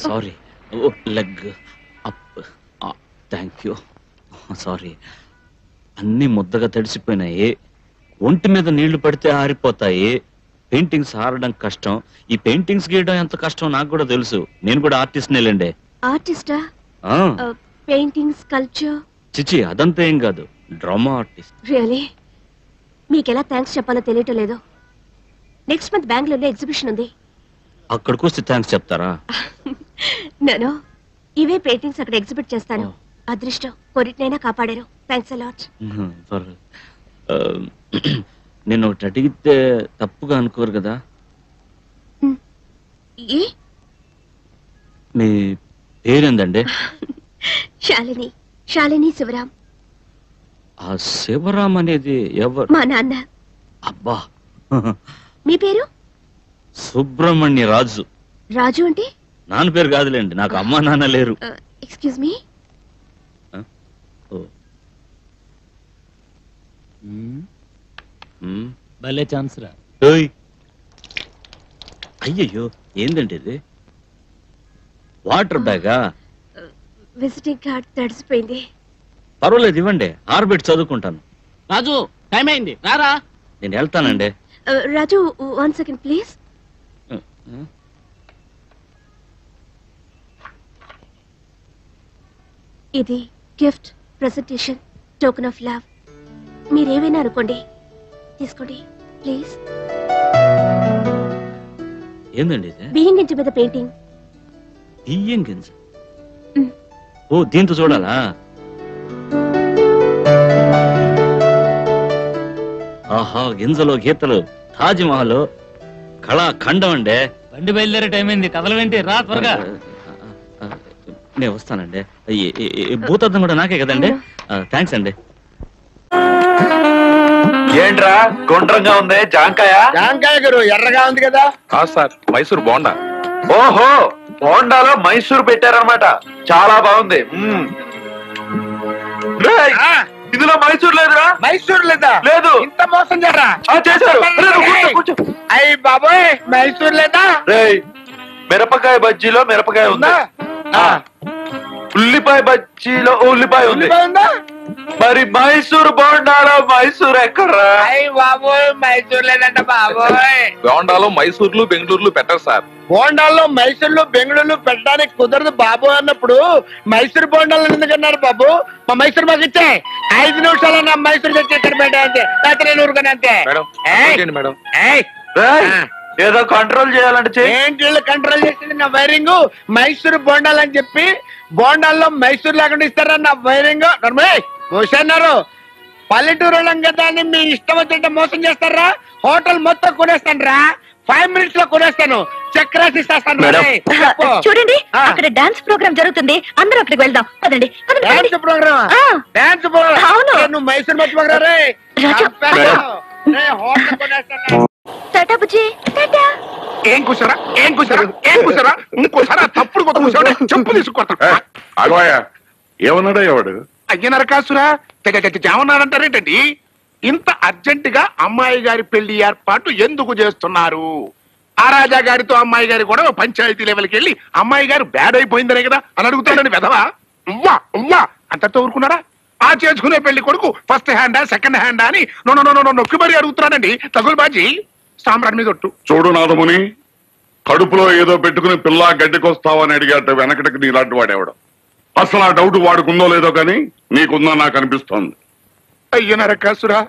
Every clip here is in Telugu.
Sorry. Leg up. Thank you. Sorry. అన్ని ముద్దగా తడిసిపోయినాయి. ఒంటి మీద నీళ్లు పడితే ఆరిపోతాయి. పెయింటింగ్స్ ఆరడం కష్టం. ఈ పెయింటింగ్స్ గీయడం ఎంత కష్టం నాకు కూడా తెలుసు. నేను కూడా ఆర్టిస్ట్ నేలండి. ఆర్టిస్టా? Painting, sculpture? చిచి, అదంతా ఏం కాదు. Drama artist. రియలీ? మీకెలా థ్యాంక్స్ చెప్పాలో తెలియటం లేదు. నెక్స్ట్ మంత్ బెంగళూరులో ఎగ్జిబిషన్ ఉంది. అక్కడికి వస్తే థ్యాంక్స్ చెప్తారా? నేను ఇవే పెయింటింగ్స్ అక్కడ ఎగ్జిబిట్ చేస్తాను. అదృష్టం కొరిటినైనా కాపాడారు. Thanks a lot. నేను ఒకటి అడిగితే తప్పుగా అనుకోరు కదా? మీ పేరేందండి? శాలిని. శాలిని శివరాం. ఆ శివరాం అనేది ఎవరు? మా నాన్న. అబ్బా. మీ పేరు? సుబ్రహ్మణ్య రాజు. రాజు అంటే? నాన్న పేరు కాదులేండి, నాకు అమ్మా నాన్న లేరు. Excuse me. భలే ఛాన్స్ రా. అయ్యయ్యో, ఏందండి ఇది? వాటర్ బ్యాగా? విజిటింగ్ కార్డ్ తడిసిపోయింది. పర్వాలేదు, ఇవ్వండి. ఆర్బిట్ చదువుకుంటాను. రాజు, టైం అయింది, రారా. నేను వెళ్తానండి. రాజు, 1 సెకండ్ ప్లీజ్. ఇది gift, presentation, token of love. మీరేమైనా అనుకోండి, తీసుకోండి ప్లీజ్. ఏందండి ఇది? బియ్యం గింజ మీద పెయింటింగ్. బియ్యం గింజ? ఓ, దీంతో చూడాలా? ఆహా, గింజలో గీతలు, తాజ్ మహల్, కళా ఖండం అండి. బండి బయలుదేరే టైం అయింది, కదలవేంటి, రా త్వరగా. నేను వస్తానండి. భూతద్దం కూడా నాకే కదండి. థ్యాంక్స్ అండి. ఏంట్రా గుండ్రంగా ఉంది? జాంకాయ? జాంకాయ గారు ఎర్రగా ఉంది కదా? కాదు సార్, మైసూర్ బోండా. ఓహో, బోండాలో మైసూర్ పెట్టారనమాట. చాలా బాగుంది. ఇందులో మైసూర్ లేదురా? మైసూర్ లేదా? లేదు. ఇంత మోసం చేరా చేశారు. అయ్యి బాబోయ్, మైసూర్ లేదా? మిరపకాయ బజ్జీలో మిరపకాయ ఉందా? ఉల్లిపాయ బజ్జీలో ఉల్లిపాయ ఉంది. మరి మైసూర్ బోండాలో మైసూర్ ఎక్కడ్రా? అయ్యి బాబోయ్, మైసూర్ లేదంట బాబోయ్. బోండాలో మైసూర్లు బెంగళూరులు పెట్టరు సార్. బోండాల్లో మైసూర్లు బెంగళూరు పెట్టడానికి కుదరదు బాబు అన్నప్పుడు మైసూర్ బోండాలు ఎందుకన్నారు బాబు? మా మైసూర్ మాకు ఇచ్చే 5 నిమిషాలు నా మైసూర్ తెచ్చి ఇక్కడ పెట్టా అంతే. నేను ఊరుకుని అంతే. ఏదో కంట్రోల్ చేయాలంటే ఏంటి కంట్రోల్ చేసింది? నా వైరింగ్ మైసూర్ బోండాలు అని చెప్పి బోండాల్లో మైసూర్ లేకుండా ఇస్తారా నా వైరింగ్? మోసన్నారు. పల్లెటూరు కదా అని మీ ఇష్టం వచ్చినట్టు మోసం చేస్తారా? హోటల్ మొత్తం కొనేస్తాను రా, 5 మినిట్స్ లో కొనేస్తాను. చెక్ రాసి ఇస్తాను. చూడండి, అక్కడ డాన్స్ ప్రోగ్రామ్ జరుగుతుంది, అందరూ అక్కడికి వెళ్దాం. పదండి. Dance programme? Dance programme? నువ్వు మైసూర్ మర్చిపోకరా రే. హోటల్ కొనేస్తాను. టాటా బుజ్జి, టాటా. ఏం కూసారా? ఏం కూసారా? ఏం కూసారా? ఇంకోసారా తప్పుడు కొత్త కూసాడు చెప్పు తీసుకొస్తా. అగవాయా, ఏమన్నాడా ఎవడు? అయ్య నరకాసురా, ఏమన్నాడంటారేంటండి? ఇంత అర్జెంట్ గా అమ్మాయి గారి పెళ్లి ఏర్పాటు ఎందుకు చేస్తున్నారు? ఆ రాజా గారితో అమ్మాయి గారి కూడా పంచాయతీ లెవెల్కి వెళ్ళి అమ్మాయి గారు బ్యాడ్ అయిపోయిందనే కదా అని అడుగుతాడని వెధవా. ఉవ్వా ఉవ్వా అంతతో ఊరుకున్నారా? ఆ చేసుకునే పెళ్లి కొడుకు ఫస్ట్ హ్యాండా సెకండ్ హ్యాండా అని నొక్కి మరీ అడుగుతున్నాడండి. తగులు బాజీ సామ్రాట్ మీద ఒట్టు. చూడు నాదముని, కడుపులో ఏదో పెట్టుకుని పిల్ల గడ్డికొస్తావని అడిగాట వెనకటికి నీలాంటి వాడేవాడు. అసలు ఆ డౌట్ వాడుకుందో లేదో కానీ నీకుందో నాకు అనిపిస్తోంది. అయ్య నరకాసురా,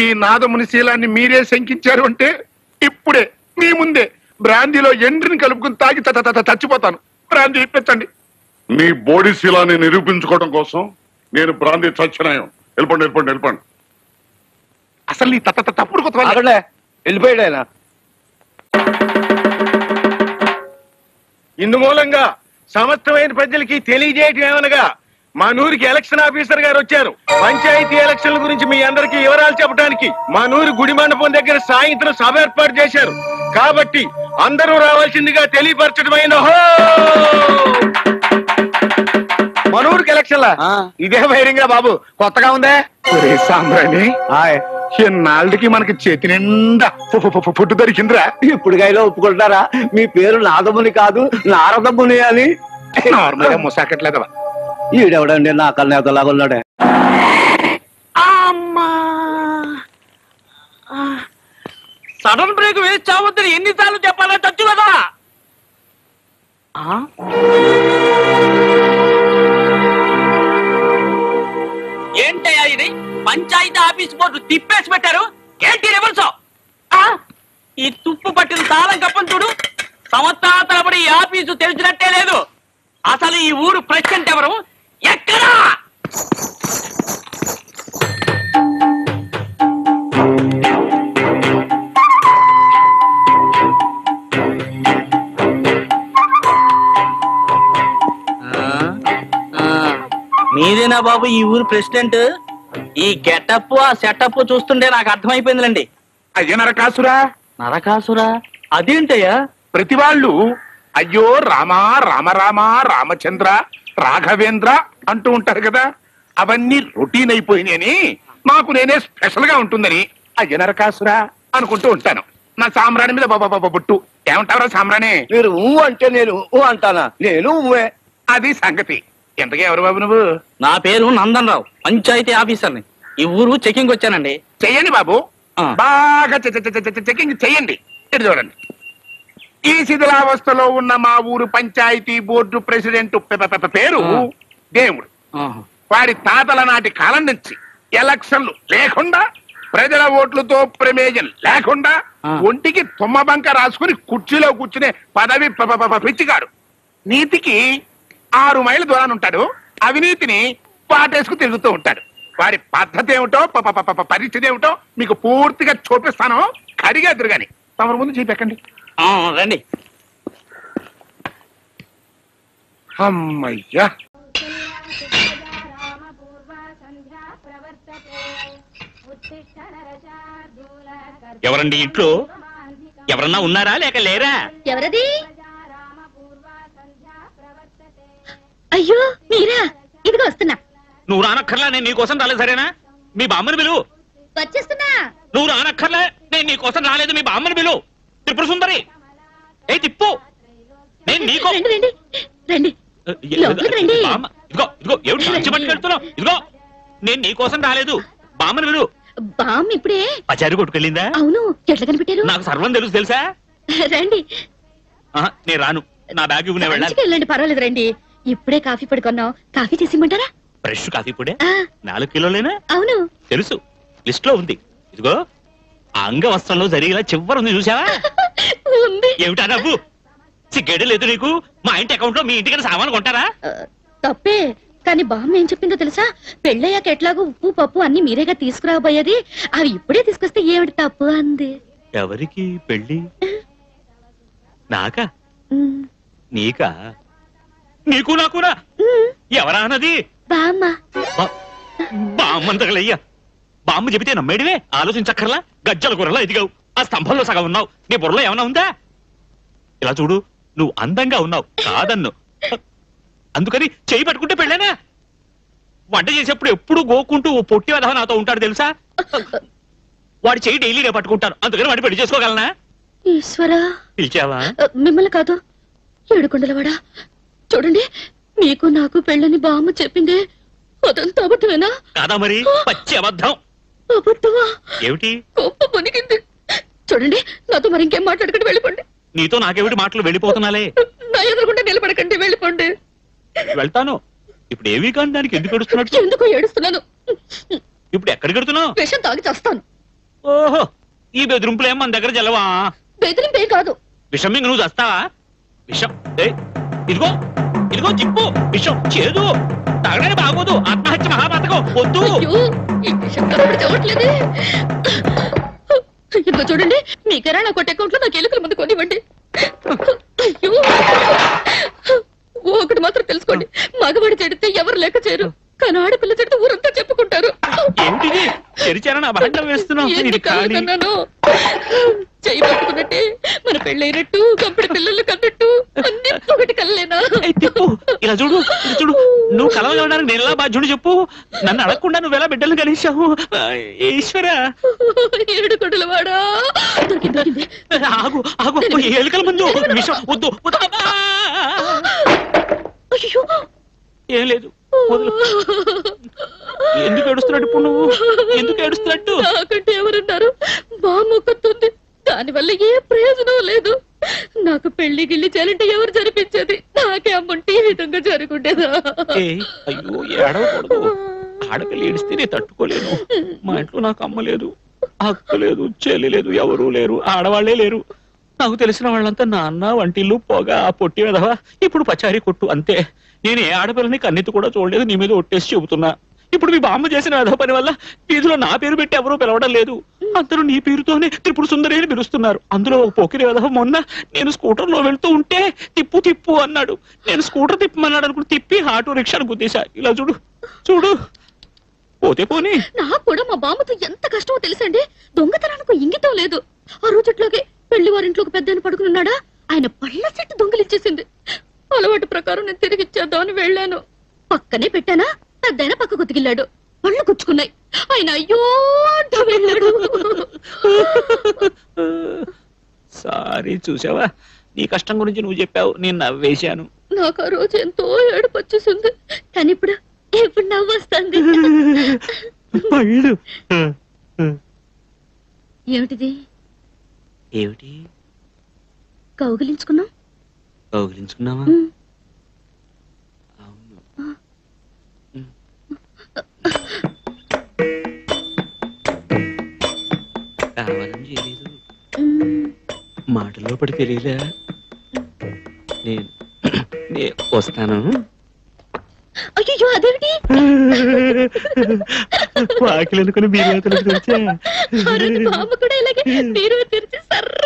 ఈ నాదముని శీలాన్ని మీరే శంకించారు అంటే ఇప్పుడే మీ ముందే బ్రాందీలో ఎండ్రిని కలుపుకుని తాగి చచ్చిపోతాను. బ్రాందీ ఇప్పించండి. నీ బోడీ శీలాన్ని నిరూపించుకోవడం కోసం నేను బ్రాందీ చచ్చినాయం. వెళ్ళిపోండి వెళ్ళిపోండి వెళ్ళిపోండి. అసలు నీ తప్పుడు కొత్త వెళ్ళిపోయాడు ఆయన. ఇందు మూలంగా సమస్తమైన ప్రజలకి తెలియజేయటం ఏమనగా మా నూరికి ఎలక్షన్ ఆఫీసర్ గారు వచ్చారు. పంచాయతీ ఎలక్షన్ల గురించి మీ అందరికీ వివరాలు చెప్పడానికి మా నూరి గుడి మండపం దగ్గర సాయంత్రం సభ ఏర్పాటు చేశారు. కాబట్టి అందరూ రావాల్సిందిగా తెలియపరచడమైన మనూరికి ఎలక్షన్ ఇదే వైరింగ్ రా బాబు, కొత్తగా ఉందే. సాంబ్రాణి ఎన్నాళ్ళకి మనకి చేతి నిండా ఫుడ్ దొరికిందిరా. ఇప్పుడు గైలో ఒప్పుకుంటారా? మీ పేరు నాదముని కాదు నారదముని అని. నార్మల్ గా ముసాకట్లేదవా? ఈడెవడండి నా కన్నేతలాగా ఉన్నాడే. సడన్ బ్రేక్ వేసి చావద్దని ఎన్నిసార్లు చెప్పాలని తచ్చు కదా. ఏంటయ్యా ఇది? పంచాయతీ ఆఫీస్ బోర్డు తిప్పేసి పెట్టారు. ఏంటి రివర్స్? ఈ తుప్పు పట్టిన తాళం కప్పని చూడు. సంవత్సరాల తరబడి ఈ ఆఫీసు తెలిసినట్టే లేదు. అసలు ఈ ఊరు ప్రెసిడెంట్ ఎవరు? ఎక్కడా? మీరేనా బాబు ఈ ఊరు ప్రెసిడెంట్? ఈ గెటప్ ఆ సెటప్ చూస్తుంటే నాకు అర్థమైపోయిందిలేండి. అయ్యో నరకాసురా. నరకాసురా అదేంటయ్యా? ప్రతి వాళ్ళు అయ్యో రామా రామ రామ రామచంద్ర రాఘవేంద్ర అంటూ ఉంటారు కదా, అవన్నీ రొటీన్ అయిపోయినాయని నాకు నేనే స్పెషల్ గా ఉంటుందని అయ్య నరకాసురా అనుకుంటూ ఉంటాను. నా సామ్రాణి మీద బాబా బొట్టు. ఏమంటారా సామ్రాణి? మీరు ఊ అంటే నేను ఊ అంటానా? నేను ఊవే. అది సంగతి. ఎంతగా ఎవరు బాబు నువ్వు? నా పేరు నందన్ రావు, పంచాయతీ ఆఫీసర్ని. ఈ ఊరు చెకింగ్ వచ్చానండి. చెయ్యండి బాబు, బాగా చెకింగ్ చెయ్యండి. ఇటు చూడండి. ఈ శిథిలావస్థలో ఉన్న మా ఊరు పంచాయతీ బోర్డు ప్రెసిడెంట్ పేరు దేవుడు. వారి తాతల నాటి కాలం నుంచి ఎలక్షన్లు లేకుండా, ప్రజల ఓట్లతో ప్రమేయం లేకుండా ఒంటికి తుమ్మబంక రాసుకుని కుర్చీలో కూర్చునే పదవి పిచ్చిగాడు. నీతికి 6 మైళ్ళ దూరాన్ని ఉంటాడు, అవినీతిని పాటేసుకు తిరుగుతూ ఉంటాడు. వారి పద్ధతి ఏమిటో పరిస్థితి ఏమిటో మీకు పూర్తిగా చూపిస్తాను. కడిగా ఎదురుగాని తమరు ముందు చూపెక్కండి. రండి. అమ్మయ్యా, ఎవరండి ఇంట్లో? ఎవరన్నా ఉన్నారా లేక లేరా? ఎవరది? అయ్యో మీరా, ఇదిగో వస్తున్నా. నువ్వు రానక్కర్లా, నేను నీకోసం రాలేదు. సరేనా? మీ బామ్మని పిలువు. వచ్చేస్తున్నా. నువ్వు రానక్కర్లే, నేను నీకోసం రాలేదు. మీ బామ్మని పిలువు. త్రిపుర సుందరి, ఏ తిప్పు. నేను నీకో రండి రండి రండి, లోపలికి రండి. బామ్మ, ఇదిగో ఇదిగో, ఏమిటి మంచి పట్టుకెళ్తున్నావు? ఇదిగో, నేను నీకోసం రాలేదు. బామ్మని పిలువు. బామ్మ ఇప్పుడే పచారి కొట్టుకెళ్ళిందా? అవును. ఎట్లా కనిపెట్టారు? నాకు సర్వం తెలుసా? రండి. నేను రాను. నా బ్యాగ్ ఇవ్వు, నేను వెళ్ళాలి. వెళ్ళండి, పర్వాలేదు రండి. ఇప్పుడే కాఫీ పడుకున్నాం. కాఫీ చేసిమంటారా? ఫ్రెష్ కాఫీ పొడే 4 కిలోలేనా? అవును తెలుసు, లిస్ట్ లో ఉంది. ఇదిగో ఆ అంగవస్త్రంలో జరిగేలా చివరి ఉంది, చూసావా? ఉంది. ఏమిటా నవ్వు? సిగ్గేడే లేదు నీకు? మా ఇంటి అకౌంట్ లో మీ ఇంటికి సామాను కొంటారా? తప్పే, కానీ బామ్మ ఏం చెప్పిందో తెలుసా? పెళ్ళయ్యాక ఎట్లాగో ఉప్పు పప్పు అన్ని మీరేగా తీసుకురాబోయేది, అవి ఇప్పుడే తీసుకొస్తే ఏమిటి తప్పు అంది. ఎవరికి పెళ్ళి? నాకా? నీకా? నీకు నాకునా? ఎవరా అన్నది? బామ్మ. బామ్మని తగలయ్యా. బామ్మ చెబితే నమ్మేడివే, ఆలోచించక్కర్లా. గజ్జల కూరలో ఎదిగావు, ఆ స్తంభంలో సగం ఉన్నావు. నీ బుర్రలో ఏమన్నా ఉందా? ఇలా చూడు, నువ్వు అందంగా ఉన్నావు కాదన్ను, అందుకని చేయి పట్టుకుంటే పెళ్ళేనా? వంట చేసేప్పుడు ఎప్పుడు గోకుంటూ ఓ పొట్టి వదహ నాతో ఉంటాడు తెలుసా? వాడి చేయి డైలీ నేను పట్టుకుంటాను, అందుకని వాడి పెళ్లి చేసుకోగలనా? ఈశ్వరా, పిలిచావా? మిమ్మల్ని కాదు, ఏడుకొండలవాడా. చూడండి, మీకు నాకు పెళ్ళని బామ్మ చెప్పిందే, అదంతా అబద్ధమేనా? కాదా మరి, పచ్చి అబద్ధం. అబద్ధమా? ఏమిటి? గొప్ప పొనిగింది. చూడండి, నాతో మరి ఇంకేం మాట్లాడకండి, వెళ్ళిపోండి. నీతో నాకేమిటి మాటలు? వెళ్ళిపోతున్నాలే. నా ఎదురుకుంటే నిలబడకండి, వెళ్ళిపోండి. వెళ్తాను. ఇప్పుడు ఏమీ కానీ దానికి ఎందుకు ఏడుస్తున్నట్టు? ఎందుకో ఏడుస్తున్నాను. ఇప్పుడు ఎక్కడికి వెళ్తున్నావు? విషం తాగి చేస్తాను. ఓహో, ఈ బెదిరింపులు ఏం మన దగ్గర జలవా? బెదిరింపేం కాదు. విషం మింగ నువ్వు చేస్తావా? విషం ఇదిగో ఇదిగో జిప్పు. విషం చేదు, తాగడానికి బాగోదు. ఆత్మహత్య మహాపాతకం, వద్దు. ఈ విషం కనబడి చూడట్లేదే. ఇదిగో చూడండి, మీ కిరాణా కొట్టే అకౌంట్ లో నాకు ఎలుకల ముందు కొనివ్వండి. అయ్యో, ఒకటి మాత్రం తెలుసుకోండి, మగవాడి చెడితే ఎవరు లెక్క చేయరు, కానీ ఆడపిల్ల చెడితే ఊరంతా చెప్పుకుంటారు. ఏమిటిది? తెరిచారని అబద్ధం వేస్తున్నావు. చెయ్యి పట్టుకున్నట్టే మన పెళ్ళైనట్టు, కంపెడి పిల్లలు కన్నట్టు, అన్ని ఒకటి కల్లేనా? ఇలా చూడు, ఇలా చూడు, నువ్వు కలవగలడానికి నేను ఎలా బాధ్యుడు చెప్పు. నన్ను అడగకుండా నువ్వు ఎలా బిడ్డలు కలిసావు? ఈశ్వర ఏడుకొండలవాడా ఆగు ఆగు, ఎలుకల ముందు విషం వద్దు. అయ్యో ఏం లేదు, వదులు. ఎందుకు ఏడుస్తున్నట్టు ఇప్పుడు నువ్వు? ఎందుకు ఏడుస్తున్నట్టు? నాకంటే ఎవరున్నారు? బామ్మొక్కుతుంది, దానివల్ల ఏ ప్రయోజనం లేదు. నాకు పెళ్లి గిల్లి చేయాలంటే ఎవరు జరిపించేది? నాకే అమ్ముంటే ఈ విధంగా జరుగుండేదా? అయ్యో ఏడవకూడదు. ఆడపిల్ల ఏడిస్తే నేను తట్టుకోలేను. మా ఇంట్లో నాకు అమ్మ లేదు, అక్క లేదు, చెల్లి లేదు, ఎవరూ లేరు, ఆడవాళ్లే లేరు. నాకు తెలిసిన వాళ్ళంతా నాన్న, వంటిల్లు, పొగ, ఆ పొట్టి వెధవ, ఇప్పుడు పచారీ కొట్టు అంతే. నేను ఏ ఆడపిల్లని కన్నెత్తి కూడా చూడలేదు. నీ మీద ఒట్టేసి చెబుతున్నా. ఇప్పుడు మీ బామ్మ చేసిన వెధవ పని వల్ల వీధిలో నా పేరు పెట్టి ఎవరూ పిలవడం లేదు. అందరూ నీ పేరుతోనే త్రిపుర సుందరి అని పిలుస్తున్నారు. అందులో ఒక పోకిరి వెధవ మొన్న నేను స్కూటర్ లో వెళ్తూ ఉంటే తిప్పు తిప్పు అన్నాడు. నేను స్కూటర్ తిప్పమన్నాడు అనుకుని తిప్పి ఆటో రిక్షాను గుద్దేశా. ఇలా చూడు చూడు, పోతే పోనీ. నాకు కూడా మా బామ్మతో ఎంత కష్టమో తెలుసండి. దొంగతనానికి ఇంగితం లేదు. ఆ రోజుట్లోకి పెళ్లి వారింట్లోకి పెద్ద పడుకున్నాడా, ఆయన పళ్ళ చెట్టు దొంగిలిచ్చేసింది. అలవాటు ప్రకారం నేను తిరిగి ఇచ్చేద్దామని వెళ్ళాను. పక్కనే పెట్టానా, పెద్దయిన పక్క గుతికిల్లాడు. పళ్ళు గుచ్చుకున్నాయి. ఆయన అయ్యో అంటూ వెళ్ళాడు. సారీ, చూసావా, నీ కష్టం గురించి నువ్వు చెప్పావు, నేను నవ్వేశాను. నాకు ఆ రోజు ఎంతో ఏడుపు వచ్చేసింది. కానీ ఇప్పుడు ఇప్పుడు నవ్వు వస్తుంది. పళ్ళు ఏమిటిది? ఏమిటి? కౌగిలించుకున్నాం. కౌగిలించుకున్నావా? అవును. కావాలని చేయలేదు, మాటల్లో పడి తెలియలే. నేను వస్తాను. అయ్యో అదేమిటి? వాకిలు అనుకుని మీరు తెచ్చా. బామ్మ కూడా ఇలాగే మీరు తెరిచి సర్ర